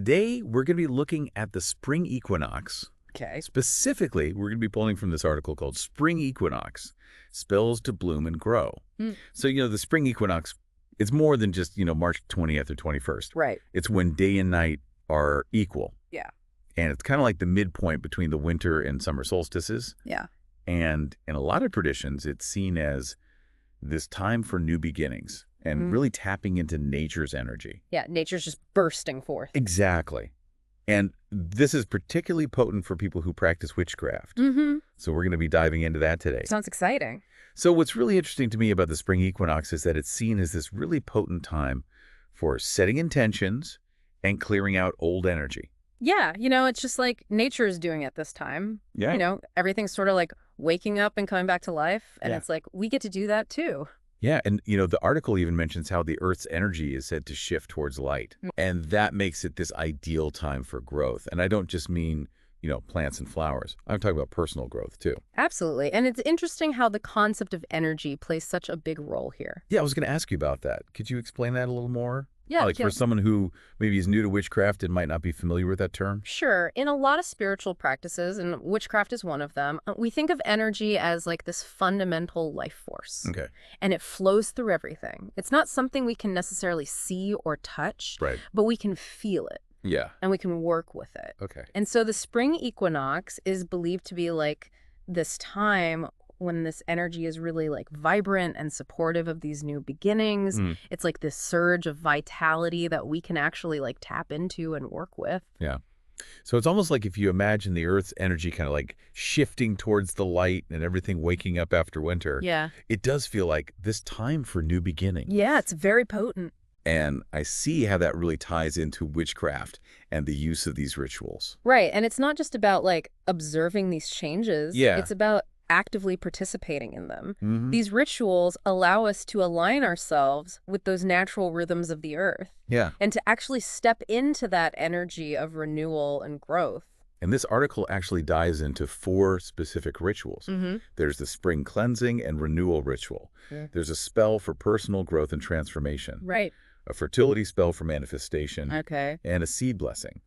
Today, we're going to be looking at the Spring Equinox. Okay. Specifically, we're going to be pulling from this article called Spring Equinox, Spells to Bloom and Grow. So, the Spring Equinox, it's more than just, March 20th or 21st. Right. It's when day and night are equal. Yeah. And it's kind of like the midpoint between the winter and summer solstices. Yeah. And in a lot of traditions, it's seen as this time for new beginnings and really tapping into nature's energy. Yeah, nature's just bursting forth. Exactly. And this is particularly potent for people who practice witchcraft. So we're going to be diving into that today. Sounds exciting. So what's really interesting to me about the Spring Equinox is that it's seen as this really potent time for setting intentions and clearing out old energy. Yeah, it's just like nature is doing it this time. Yeah. Everything's sort of like waking up and coming back to life. And Yeah. it's like, we get to do that too. Yeah, and the article even mentions how the Earth's energy is said to shift towards light. And that makes it this ideal time for growth. And I don't just mean, plants and flowers. I'm talking about personal growth too. Absolutely. And it's interesting how the concept of energy plays such a big role here. Yeah, I was going to ask you about that. Could you explain that a little more? Yeah. Like for someone who maybe is new to witchcraft and might not be familiar with that term? Sure. In a lot of spiritual practices, and witchcraft is one of them, we think of energy as like this fundamental life force. Okay. And it flows through everything. It's not something we can necessarily see or touch, Right. but we can feel it Yeah. and we can work with it. Okay. And so the spring equinox is believed to be like this time when this energy is really like vibrant and supportive of these new beginnings. It's like this surge of vitality that we can actually like tap into and work with. Yeah. So it's almost like if you imagine the Earth's energy kind of like shifting towards the light and everything waking up after winter. Yeah. It does feel like this time for new beginnings. Yeah, it's very potent. And I see how that really ties into witchcraft and the use of these rituals. Right. And it's not just about like observing these changes. Yeah. It's about actively participating in them. These rituals allow us to align ourselves with those natural rhythms of the earth. Yeah. And to actually step into that energy of renewal and growth. And this article actually dives into 4 specific rituals. There's the spring cleansing and renewal ritual. There's a spell for personal growth and transformation. Right. A fertility spell for manifestation. Okay. And a seed blessing.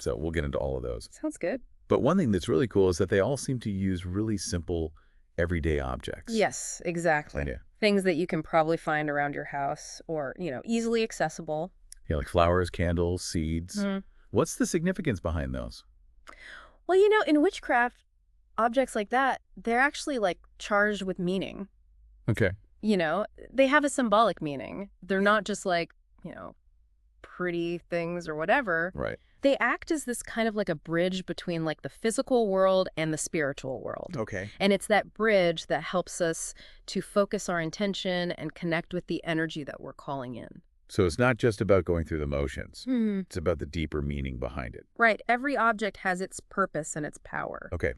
So we'll get into all of those. Sounds good. But one thing that's really cool is that they all seem to use really simple, everyday objects. Yes, exactly. Yeah. Things that you can probably find around your house or, easily accessible. Yeah, like flowers, candles, seeds. What's the significance behind those? Well, in witchcraft, objects like that, they're actually like charged with meaning. Okay. They have a symbolic meaning. They're not just like, pretty things or whatever. Right. They act as this kind of like a bridge between like the physical world and the spiritual world. Okay. And it's that bridge that helps us to focus our intention and connect with the energy that we're calling in. So it's not just about going through the motions. It's about the deeper meaning behind it. Right. Every object has its purpose and its power. Okay.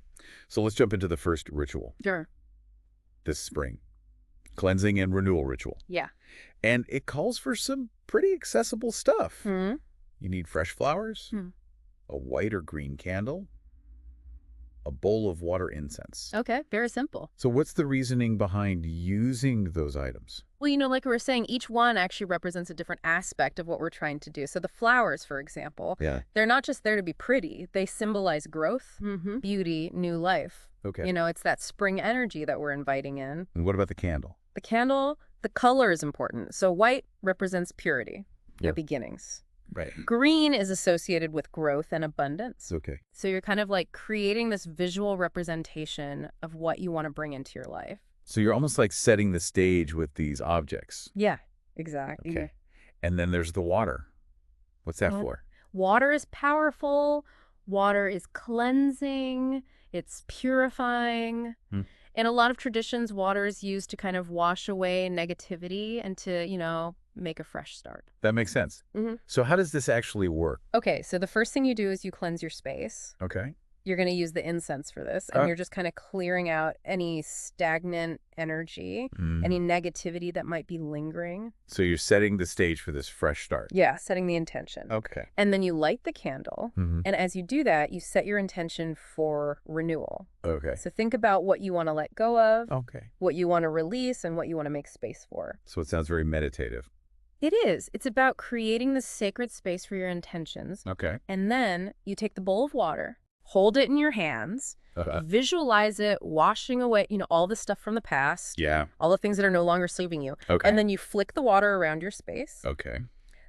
So let's jump into the first ritual Sure. this spring. Cleansing and renewal ritual. Yeah. And it calls for some pretty accessible stuff. You need fresh flowers, a white or green candle, a bowl of water incense. Okay. Very simple. So what's the reasoning behind using those items? Well, like we were saying, each one actually represents a different aspect of what we're trying to do. So the flowers, for example, they're not just there to be pretty. They symbolize growth, beauty, new life. Okay. It's that spring energy that we're inviting in. And what about the candle? The candle, the color is important. So white represents purity, Yeah. beginnings. Right. Green is associated with growth and abundance. Okay. So you're kind of like creating this visual representation of what you want to bring into your life. So you're almost like setting the stage with these objects. Yeah, exactly. Okay. And then there's the water. What's that for? Water is powerful. Water is cleansing. It's purifying. In a lot of traditions, water is used to kind of wash away negativity and to, make a fresh start. That makes sense. So how does this actually work? Okay, so the first thing you do is you cleanse your space. Okay. You're going to use the incense for this, and you're just kind of clearing out any stagnant energy, any negativity that might be lingering. So you're setting the stage for this fresh start. Yeah, setting the intention. Okay. And then you light the candle, and as you do that, you set your intention for renewal. Okay. So think about what you want to let go of, Okay. what you want to release, and what you want to make space for. So it sounds very meditative. It is. It's about creating the sacred space for your intentions. Okay. And then you take the bowl of water, hold it in your hands, visualize it washing away, all the stuff from the past, Yeah. all the things that are no longer serving you. Okay. And then you flick the water around your space. Okay.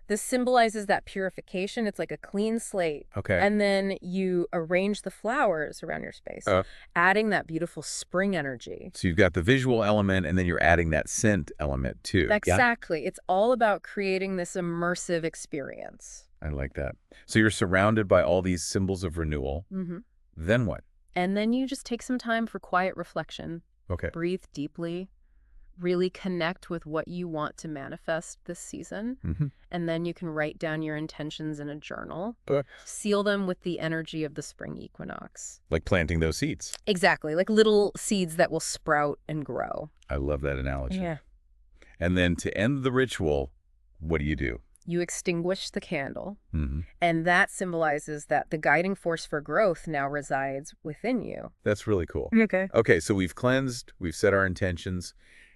This symbolizes that purification. It's like a clean slate. Okay. And then you arrange the flowers around your space, adding that beautiful spring energy. So you've got the visual element, and then you're adding that scent element too. Exactly. Yeah? It's all about creating this immersive experience. I like that. So you're surrounded by all these symbols of renewal. Then what? And then you just take some time for quiet reflection. Okay. Breathe deeply. Really connect with what you want to manifest this season. And then you can write down your intentions in a journal. Seal them with the energy of the spring equinox. Like planting those seeds. Exactly. Like little seeds that will sprout and grow. I love that analogy. Yeah. And then to end the ritual, what do you do? You extinguish the candle. And that symbolizes that the guiding force for growth now resides within you. That's really cool. Okay. Okay, so we've cleansed, we've set our intentions,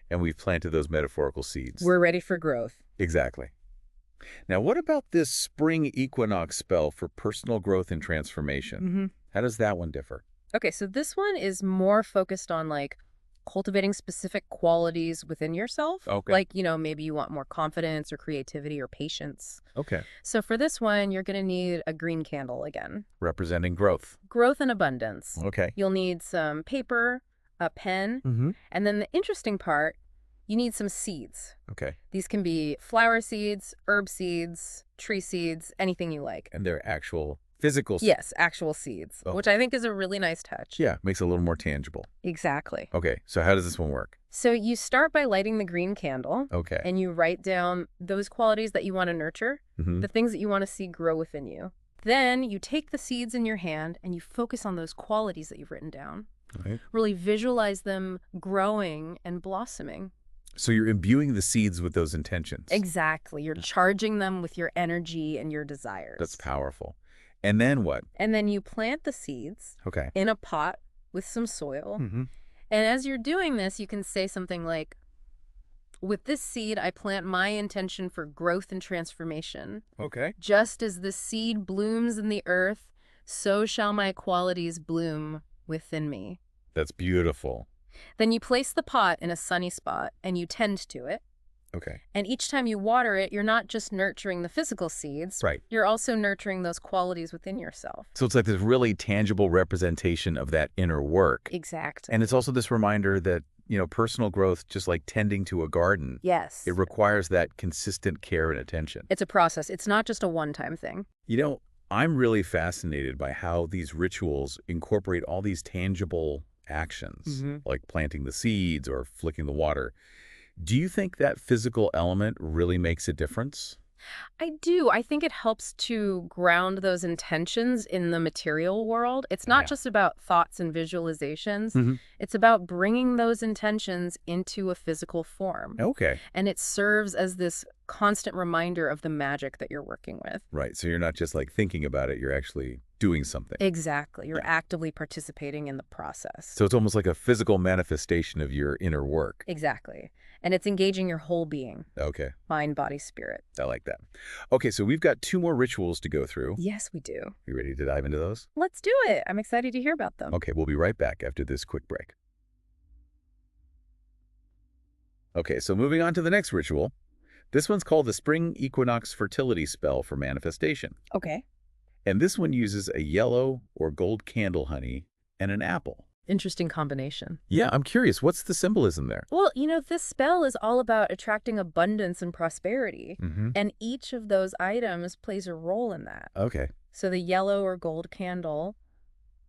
and we've planted those metaphorical seeds. We're ready for growth. Exactly. Now, what about this spring equinox spell for personal growth and transformation? How does that one differ? Okay, so this one is more focused on cultivating specific qualities within yourself. Okay. Like, maybe you want more confidence or creativity or patience. Okay. So for this one, you're going to need a green candle again. Representing growth. Growth and abundance. Okay. You'll need some paper, a pen, and then the interesting part, you need some seeds. Okay. These can be flower seeds, herb seeds, tree seeds, anything you like. And they're actual physical seeds. Yes, actual seeds, which I think is a really nice touch. Yeah, makes it a little more tangible. Exactly. Okay, so how does this one work? So you start by lighting the green candle. Okay. And you write down those qualities that you want to nurture, the things that you want to see grow within you. Then you take the seeds in your hand and you focus on those qualities that you've written down. Right. Really visualize them growing and blossoming. So you're imbuing the seeds with those intentions. Exactly. You're charging them with your energy and your desires. That's powerful. And then what? And then you plant the seeds in a pot with some soil. And as you're doing this, you can say something like, with this seed, I plant my intention for growth and transformation. Okay. Just as the seed blooms in the earth, so shall my qualities bloom within me. That's beautiful. Then you place the pot in a sunny spot and you tend to it. Okay. And each time you water it, you're not just nurturing the physical seeds. Right. You're also nurturing those qualities within yourself. So it's like this really tangible representation of that inner work. Exactly. And it's also this reminder that, personal growth, just like tending to a garden. Yes. It requires that consistent care and attention. It's a process. It's not just a one-time thing. I'm really fascinated by how these rituals incorporate all these tangible actions, like planting the seeds or flicking the water. Do you think that physical element really makes a difference? I do. I think it helps to ground those intentions in the material world. It's not just about thoughts and visualizations. It's about bringing those intentions into a physical form. Okay. And it serves as this constant reminder of the magic that you're working with. Right. So you're not just like thinking about it, you're actually doing something. Exactly. You're actively participating in the process. So it's almost like a physical manifestation of your inner work. Exactly. And it's engaging your whole being. Okay. Mind, body, spirit. I like that. Okay, so we've got 2 more rituals to go through. Yes, we do. You ready to dive into those? Let's do it. I'm excited to hear about them. Okay, we'll be right back after this quick break. Okay, so moving on to the next ritual. This one's called the Spring Equinox fertility spell for manifestation. Okay. And this one uses a yellow or gold candle honey and an apple. Interesting combination. Yeah, I'm curious. What's the symbolism there? Well, this spell is all about attracting abundance and prosperity. And each of those items plays a role in that. Okay. So the yellow or gold candle,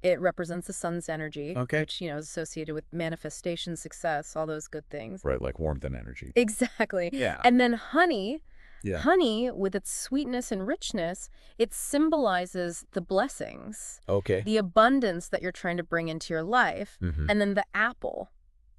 it represents the sun's energy, which, is associated with manifestation, success, all those good things. Right, like warmth and energy. Exactly. Yeah. And then honey. Yeah. Honey, with its sweetness and richness, it symbolizes the blessings, Okay. the abundance that you're trying to bring into your life. And then the apple,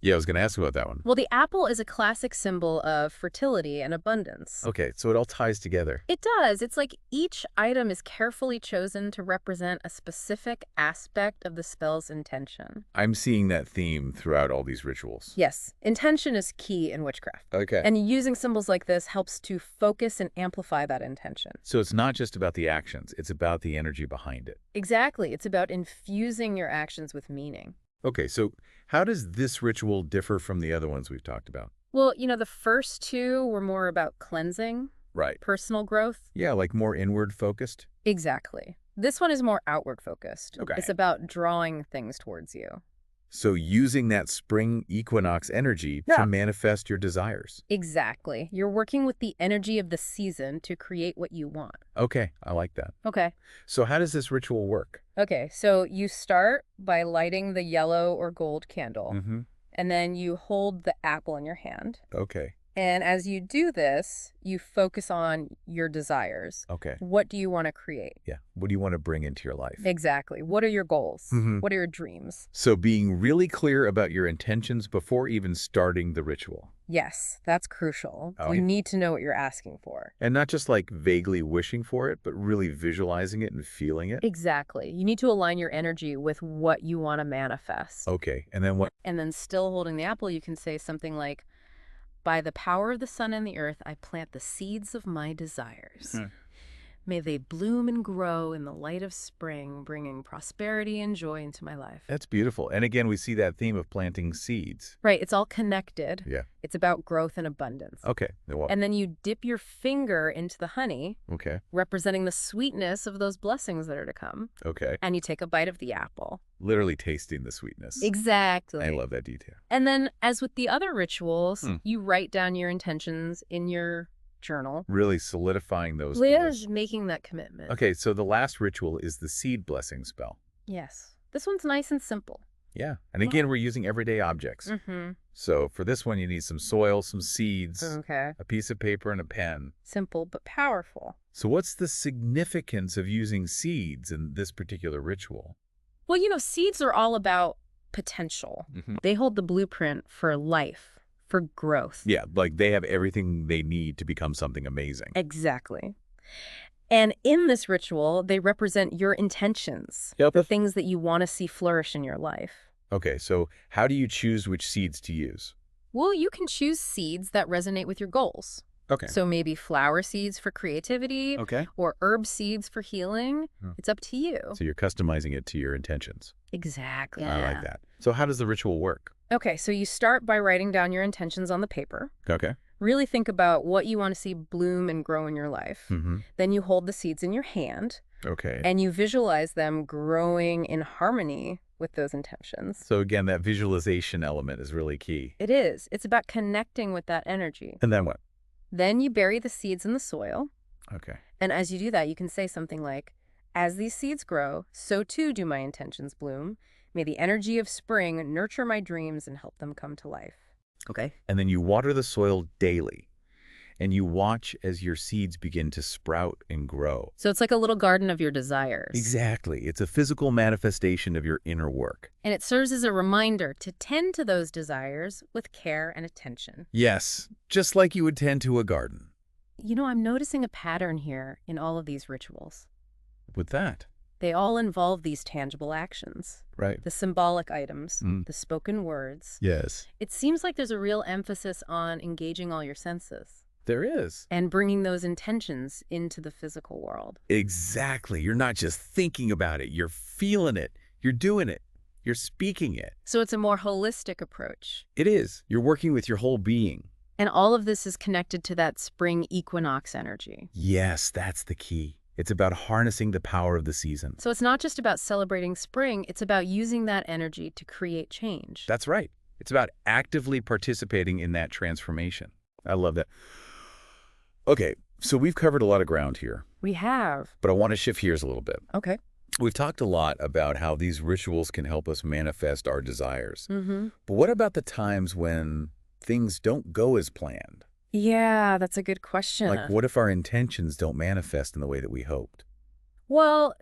Yeah, I was going to ask about that one. Well, the apple is a classic symbol of fertility and abundance. Okay, so it all ties together. It does. It's like each item is carefully chosen to represent a specific aspect of the spell's intention. I'm seeing that theme throughout all these rituals. Yes, intention is key in witchcraft. Okay. And using symbols like this helps to focus and amplify that intention. So it's not just about the actions, it's about the energy behind it. Exactly. It's about infusing your actions with meaning. Okay, so how does this ritual differ from the other ones we've talked about? Well, the first two were more about cleansing, Right. personal growth. Yeah, like more inward focused? Exactly. This one is more outward focused. Okay. It's about drawing things towards you. So using that spring equinox energy to manifest your desires. Exactly. You're working with the energy of the season to create what you want. Okay, I like that. Okay. So how does this ritual work? Okay, so you start by lighting the yellow or gold candle, Mm-hmm. and then you hold the apple in your hand. Okay. And as you do this, you focus on your desires. Okay. What do you want to create? Yeah. What do you want to bring into your life? Exactly. What are your goals? Mhm. What are your dreams? So being really clear about your intentions before even starting the ritual. Yes, that's crucial. Oh, You yeah. need to know what you're asking for. And not just like vaguely wishing for it, but really visualizing it and feeling it. Exactly. You need to align your energy with what you want to manifest. Okay. And then what? And then still holding the apple, you can say something like, by the power of the sun and the earth, I plant the seeds of my desires. May they bloom and grow in the light of spring, bringing prosperity and joy into my life. That's beautiful. And again, we see that theme of planting seeds. Right. It's all connected. Yeah. It's about growth and abundance. Okay. Well, And then you dip your finger into the honey, okay. representing the sweetness of those blessings that are to come. Okay. And you take a bite of the apple. Literally tasting the sweetness. Exactly. I love that detail. And then, as with the other rituals, Hmm. you write down your intentions in your journal. Really solidifying those Leah's goals. making that commitment. Okay, so the last ritual is the seed blessing spell. Yes. This one's nice and simple. Yeah. And again, we're using everyday objects. Mm-hmm. So for this one, you need some soil, some seeds, Okay. a piece of paper, and a pen. Simple but powerful. So what's the significance of using seeds in this particular ritual? Well, seeds are all about potential. Mm-hmm. They hold the blueprint for life, for growth. Yeah, like they have everything they need to become something amazing. Exactly. And in this ritual, they represent your intentions, Yep. the things that you want to see flourish in your life. Okay, so how do you choose which seeds to use? Well, you can choose seeds that resonate with your goals. Okay. So maybe flower seeds for creativity Okay. or herb seeds for healing. Hmm. It's up to you. So you're customizing it to your intentions. Exactly. I like that. So how does the ritual work? Okay, so you start by writing down your intentions on the paper. Okay. Really think about what you want to see bloom and grow in your life. Mm-hmm. Then you hold the seeds in your hand Okay. and you visualize them growing in harmony with those intentions. So again, that visualization element is really key. It is. It's about connecting with that energy. And then what? Then you bury the seeds in the soil. Okay. And as you do that, you can say something like, as these seeds grow, so too do my intentions bloom. May the energy of spring nurture my dreams and help them come to life. Okay. And then you water the soil daily. And you watch as your seeds begin to sprout and grow. So it's like a little garden of your desires. Exactly. It's a physical manifestation of your inner work. And it serves as a reminder to tend to those desires with care and attention. Yes, just like you would tend to a garden. I'm noticing a pattern here in all of these rituals. With that. They all involve these tangible actions. Right. The symbolic items, Mm. the spoken words. Yes. It seems like there's a real emphasis on engaging all your senses There is. and bringing those intentions into the physical world. Exactly. You're not just thinking about it. You're feeling it. You're doing it. You're speaking it. So it's a more holistic approach. It is. You're working with your whole being. And all of this is connected to that spring equinox energy. Yes, that's the key. It's about harnessing the power of the season. So it's not just about celebrating spring, it's about using that energy to create change. That's right. It's about actively participating in that transformation. I love that. Okay, so we've covered a lot of ground here, We have. but I want to shift gears a little bit. Okay. We've talked a lot about how these rituals can help us manifest our desires. Mm-hmm. But what about the times when things don't go as planned? Yeah, that's a good question. Like, what if our intentions don't manifest in the way that we hoped? Well,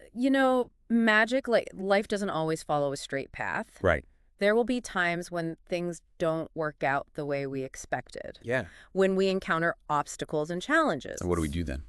magic, like life doesn't always follow a straight path. Right. There will be times when things don't work out the way we expected, Yeah. when we encounter obstacles and challenges. So what do we do then?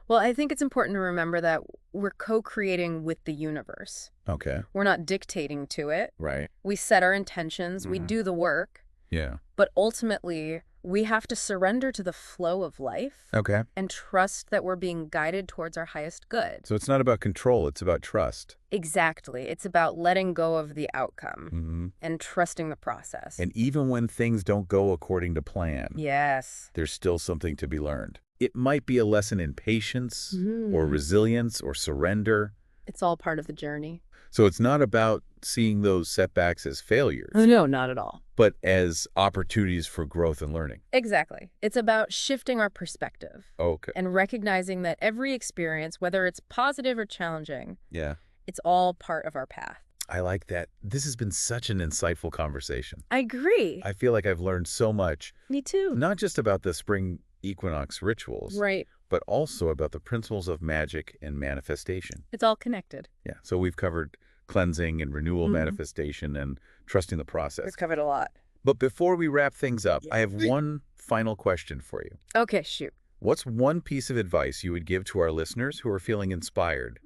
Well, I think it's important to remember that we're co-creating with the universe. Okay. We're not dictating to it. Right. We set our intentions, we do the work, Yeah. but ultimately we have to surrender to the flow of life Okay. and trust that we're being guided towards our highest good. So it's not about control, it's about trust. Exactly. It's about letting go of the outcome Mm-hmm. and trusting the process. And even when things don't go according to plan, Yes. there's still something to be learned. It might be a lesson in patience or resilience or surrender. It's all part of the journey. So it's not about seeing those setbacks as failures, Oh, no, not at all. but as opportunities for growth and learning. Exactly. It's about shifting our perspective Okay. and recognizing that every experience, whether it's positive or challenging, Yeah. it's all part of our path. I like that. This has been such an insightful conversation. I agree. I feel like I've learned so much, Me too. not just about the spring equinox rituals, Right. but also about the principles of magic and manifestation. It's all connected. Yeah. So we've covered cleansing and renewal manifestation and trusting the process. We've covered a lot. But before we wrap things up, I have one final question for you. Okay, shoot. What's one piece of advice you would give to our listeners who are feeling inspired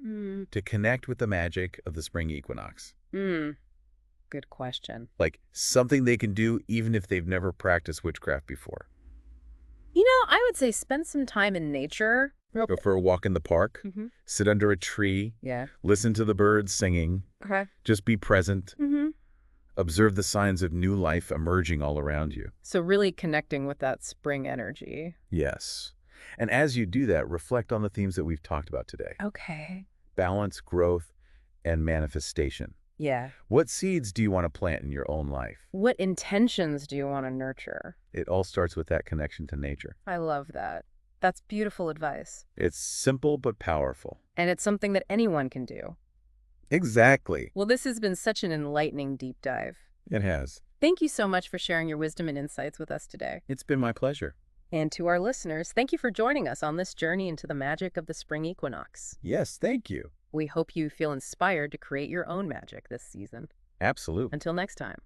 to connect with the magic of the spring equinox? Good question. Like something they can do even if they've never practiced witchcraft before. You know, I would say spend some time in nature. Go for a walk in the park, sit under a tree, Yeah. listen to the birds singing, Okay. just be present, observe the signs of new life emerging all around you. So really connecting with that spring energy. Yes. And as you do that, reflect on the themes that we've talked about today. Okay. Balance, growth, and manifestation. Yeah. What seeds do you want to plant in your own life? What intentions do you want to nurture? It all starts with that connection to nature. I love that. That's beautiful advice. It's simple but powerful. And it's something that anyone can do. Exactly. Well, this has been such an enlightening deep dive. It has. Thank you so much for sharing your wisdom and insights with us today. It's been my pleasure. And to our listeners, thank you for joining us on this journey into the magic of the spring equinox. Yes, thank you. We hope you feel inspired to create your own magic this season. Absolutely. Until next time.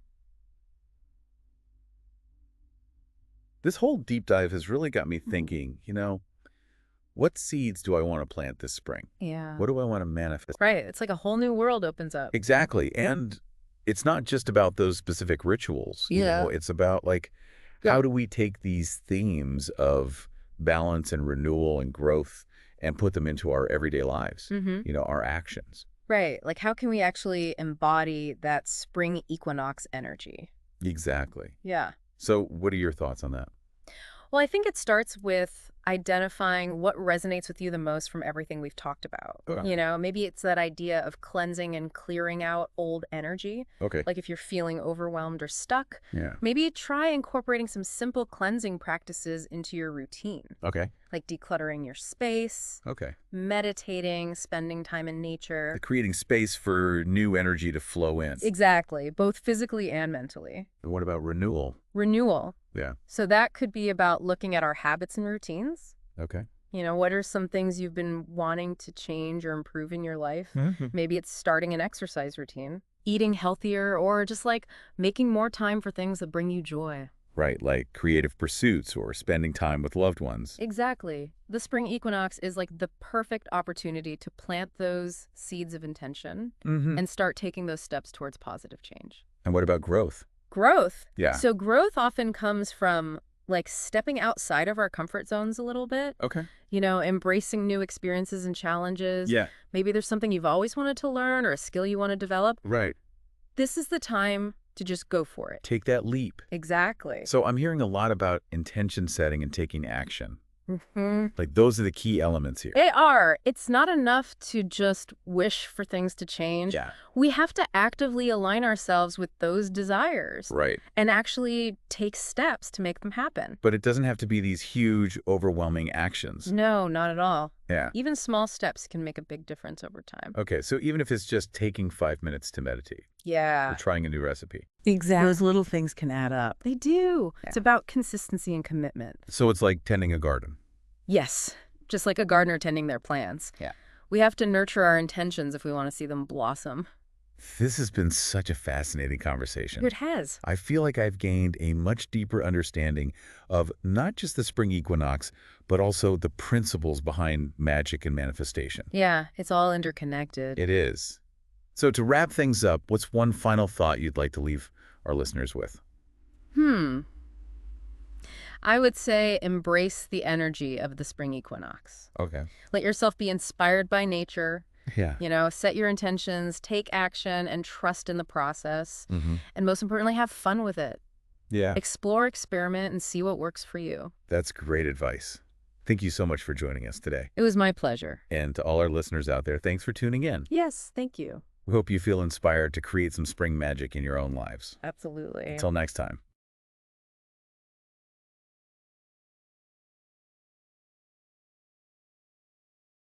This whole deep dive has really got me thinking, what seeds do I want to plant this spring? Yeah. What do I want to manifest? Right. It's like a whole new world opens up. Exactly. And it's not just about those specific rituals. It's about how do we take these themes of balance and renewal and growth and put them into our everyday lives, our actions. Right. Like how can we actually embody that spring equinox energy? Exactly. Yeah. So what are your thoughts on that? Well, I think it starts with identifying what resonates with you the most from everything we've talked about. Okay. Maybe it's that idea of cleansing and clearing out old energy. Okay. Like if you're feeling overwhelmed or stuck, Yeah. maybe try incorporating some simple cleansing practices into your routine. Okay. Like decluttering your space, Okay. meditating, spending time in nature. Creating space for new energy to flow in. Exactly, both physically and mentally. And what about renewal? Renewal. Yeah. So that could be about looking at our habits and routines. Okay. What are some things you've been wanting to change or improve in your life? Maybe it's starting an exercise routine, eating healthier, or just like making more time for things that bring you joy. Right, like creative pursuits or spending time with loved ones. Exactly. The spring equinox is like the perfect opportunity to plant those seeds of intention and start taking those steps towards positive change. And what about growth? Growth. Yeah. So growth often comes from like stepping outside of our comfort zones a little bit. Okay. Embracing new experiences and challenges. Yeah. Maybe there's something you've always wanted to learn or a skill you want to develop. Right. This is the time to just go for it. Take that leap. Exactly. So I'm hearing a lot about intention setting and taking action. Like those are the key elements here. They are. It's not enough to just wish for things to change. Yeah. We have to actively align ourselves with those desires. Right. And actually take steps to make them happen. But it doesn't have to be these huge, overwhelming actions. No, not at all. Yeah. Even small steps can make a big difference over time. Okay, so even if it's just taking 5 minutes to meditate Yeah. or trying a new recipe. Exactly. Those little things can add up. They do. Yeah. It's about consistency and commitment. So it's like tending a garden. Yes. Just like a gardener tending their plants. Yeah. We have to nurture our intentions if we want to see them blossom. This has been such a fascinating conversation. It has. I feel like I've gained a much deeper understanding of not just the spring equinox, but also the principles behind magic and manifestation. Yeah, it's all interconnected. It is. So to wrap things up, what's one final thought you'd like to leave our listeners with? Hmm. I would say embrace the energy of the spring equinox. Okay. Let yourself be inspired by nature. Yeah. Set your intentions, take action, and trust in the process. Mm-hmm. And most importantly, have fun with it. Yeah. Explore, experiment, and see what works for you. That's great advice. Thank you so much for joining us today. It was my pleasure. And to all our listeners out there, thanks for tuning in. Yes, thank you. We hope you feel inspired to create some spring magic in your own lives. Absolutely. Until next time.